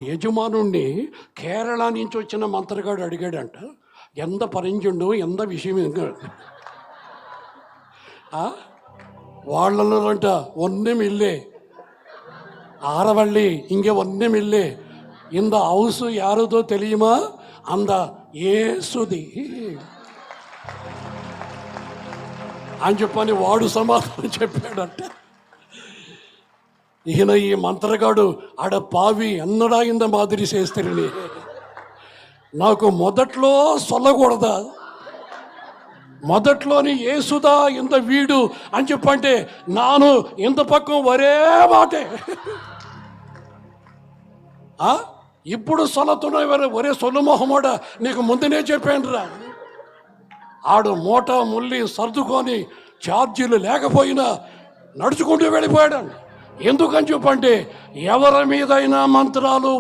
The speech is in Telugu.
యజమానుణ్ణి కేరళ నుంచి వచ్చిన మంత్రగాడు అడిగాడంట, ఎంత పరించుండు ఎంత విషయం వాళ్ళంట ఒన్నం ఇల్లే ఆరవళ్ళి ఇంకే ఒన్నం ఇల్లే ఇంద హౌస్ యారుదో తెలియమా అంద ఏసుది అని చెప్పని వాడు సమాధానం చెప్పాడంట. ఈయన ఈ మంత్రగాడు ఆడ పావి అన్నడా ఇంద మాదిరి చేస్తారని నాకు మొదట్లో సొల్లకూడదా, మొదట్లోని ఏసుదా ఇంత వీడు అని చెప్పంటే నాను ఇంత పక్కం వరే మాటే ఇప్పుడు సొల్లతున్నాయి ఒరే సొల్లు మొహమోడ నీకు ముందునే చెప్పాను రా. ఆడు మూట ముల్లి సర్దుకొని ఛార్జీలు లేకపోయినా నడుచుకుంటూ వెళ్ళిపోయాడు. ఎందుకని చెప్పంటే ఎవరి మీదైనా మంత్రాలు